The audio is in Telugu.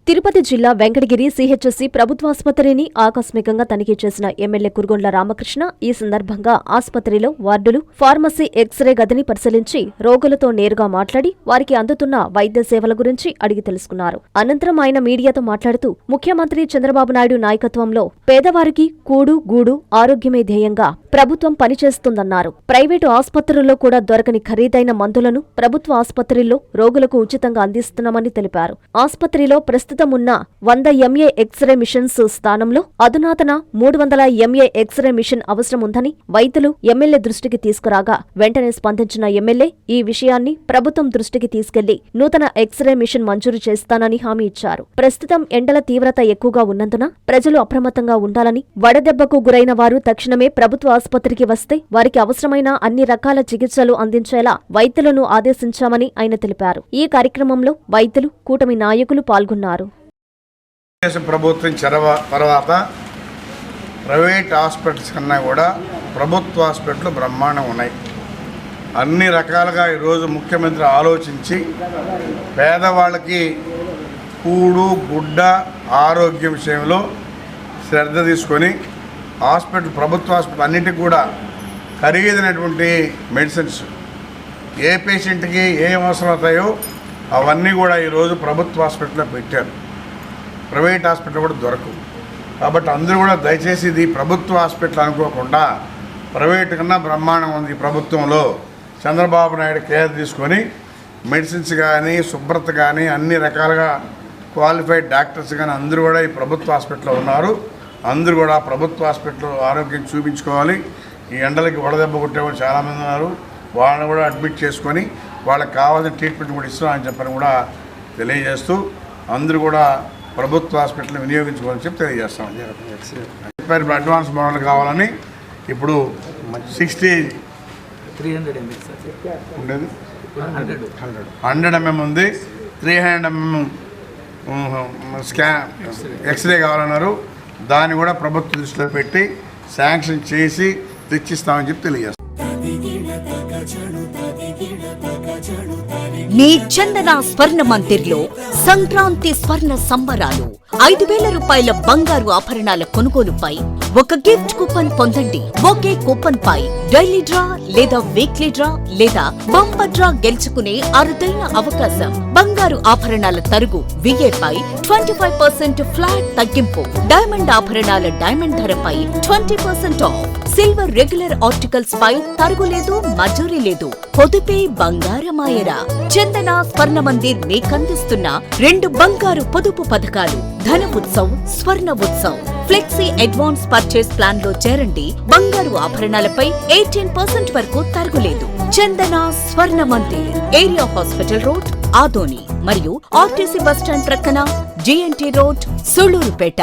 తిరుపతి జిల్లా వెంకటగిరి సిహెచ్సి ప్రభుత్వాసుపత్రిని ఆకస్మికంగా తనిఖీ చేసిన ఎమ్మెల్యే కురుగొండ్ల రామకృష్ణ ఈ సందర్భంగా ఆసుపత్రిలో వార్డులు, ఫార్మసీ, ఎక్స్రే గదిని పరిశీలించి రోగులతో నేరుగా మాట్లాడి వారికి అందుతున్న వైద్య సేవల గురించి అడిగి తెలుసుకున్నారు. అనంతరం ఆయన మీడియాతో మాట్లాడుతూ ముఖ్యమంత్రి చంద్రబాబు నాయుడు నాయకత్వంలో పేదవారికి కూడు గూడు ఆరోగ్యమే ధ్యేయంగా ప్రభుత్వం పనిచేస్తుందన్నారు. ప్రైవేటు ఆసుపత్రుల్లో కూడా దొరకని ఖరీదైన మందులను ప్రభుత్వ ఆసుపత్రుల్లో రోగులకు ఉచితంగా అందిస్తున్నామని తెలిపారు. ఆసుపత్రిలో ప్రస్తుతం ఉన్న 100 MA ఎక్స్రే మిషన్స్ స్థానంలో అధునాతన 300 MA ఎక్స్రే మిషన్ అవసరం ఉందని వైద్యులు ఎమ్మెల్యే దృష్టికి తీసుకురాగా వెంటనే స్పందించిన ఎమ్మెల్యే ఈ విషయాన్ని ప్రభుత్వం దృష్టికి తీసుకెళ్లి నూతన ఎక్స్రే మిషన్ మంజూరు చేస్తానని హామీ ఇచ్చారు. ప్రస్తుతం ఎండల తీవ్రత ఎక్కువగా ఉన్నందున ప్రజలు అప్రమత్తంగా ఉండాలని, వడదెబ్బకు గురైన వారు తక్షణమే ప్రభుత్వ ఆసుపత్రికి వస్తే వారికి అవసరమైన అన్ని రకాల చికిత్సలు అందించేలా వైద్యులను ఆదేశించామని ఆయన తెలిపారు. ఈ కార్యక్రమంలో వైద్యులు, కూటమి నాయకులు పాల్గొన్నారు. ప్రభుత్వం తర్వాత ప్రైవేట్ హాస్పిటల్స్ కన్నా కూడా ప్రభుత్వ హాస్పిటల్ బ్రహ్మాండం ఉన్నాయి. అన్ని రకాలుగా ఈరోజు ముఖ్యమంత్రి ఆలోచించి పేదవాళ్ళకి కూడు గుడ్డ ఆరోగ్య విషయంలో శ్రద్ధ తీసుకొని ప్రభుత్వ హాస్పిటల్ అన్నిటికీ కూడా ఖరీదైనటువంటి మెడిసిన్స్ ఏ పేషెంట్కి ఏం అవసరం అవుతాయో అవన్నీ కూడా ఈరోజు ప్రభుత్వ హాస్పిటల్లో పెట్టారు. ప్రైవేట్ హాస్పిటల్ కూడా దొరకవు. కాబట్టి అందరూ కూడా దయచేసి ఇది ప్రభుత్వ హాస్పిటల్ అనుకోకుండా ప్రైవేట్ కన్నా బ్రహ్మాండం ఉంది. ప్రభుత్వంలో చంద్రబాబు నాయుడు కేర్ తీసుకొని మెడిసిన్స్ కానీ, శుభ్రత కానీ, అన్ని రకాలుగా క్వాలిఫైడ్ డాక్టర్స్ కానీ అందరూ కూడా ఈ ప్రభుత్వ హాస్పిటల్లో ఉన్నారు. అందరూ కూడా ప్రభుత్వ హాస్పిటల్లో ఆరోగ్యం చూపించుకోవాలి. ఈ ఎండలకి వడదెబ్బ కొట్టేవాళ్ళు చాలామంది ఉన్నారు. వాళ్ళని కూడా అడ్మిట్ చేసుకొని వాళ్ళకి కావాల్సిన ట్రీట్మెంట్ కూడా ఇస్తున్నామని చెప్పని కూడా తెలియజేస్తూ అందరూ కూడా ప్రభుత్వ హాస్పిటల్ని వినియోగించుకోవాలని చెప్పి తెలియజేస్తాం. అడ్వాన్స్ మోడల్ కావాలని ఇప్పుడు 300 ఉండేది 100 mm ఉంది, 300 mm ఎక్స్రే కావాలన్నారు. దాన్ని కూడా ప్రభుత్వ దృష్టిలో పెట్టి శాంక్షన్ చేసి తెచ్చిస్తామని చెప్పి తెలియజేస్తాం. మీ చందన స్వర్ణ మందిర్లో సంక్రాంతి స్వర్ణ సంబరాలు. 5,000 రూపాయల బంగారు ఆభరణాల కొనుగోలుపై ఒక గిఫ్ట్ కూపన్ పొందండి. ఒకే కూపన్ పై డైలీ డ్రా లేదా వీక్లీ డ్రా లేదా బంపర్ డ్రా గెలుచుకునే అరుదైన అవకాశం. బంగారు ఆభరణాల తరుగు VA పై 25% ఫ్లాట్ తగ్గింపు. డైమండ్ ఆభరణాల డైమండ్ ధరపై 20% ఆఫ్. సిల్వర్ రెగ్యులర్ ఆర్టికల్స్ పై తరుగులేదు, మజూరీ లేదు. పొదుపే బంగారమాయరా. చందన స్వర్ణ మందిర్ మీకందిస్తున్న 2 బంగారు పొదుపు పథకాలు. ధన ఉత్సవ్, స్వర్ణ Utsav. Flexi advance purchase plan లో చేరండి. బంగారు ఆభరణాలపై 18% వరకు తరుగులేదు. చందన స్వర్ణ Mandir, area hospital road, Adoni మరియు ఆర్టీసీ బస్టాండ్ ప్రక్కన GNT రోడ్, సుళూరుపేట.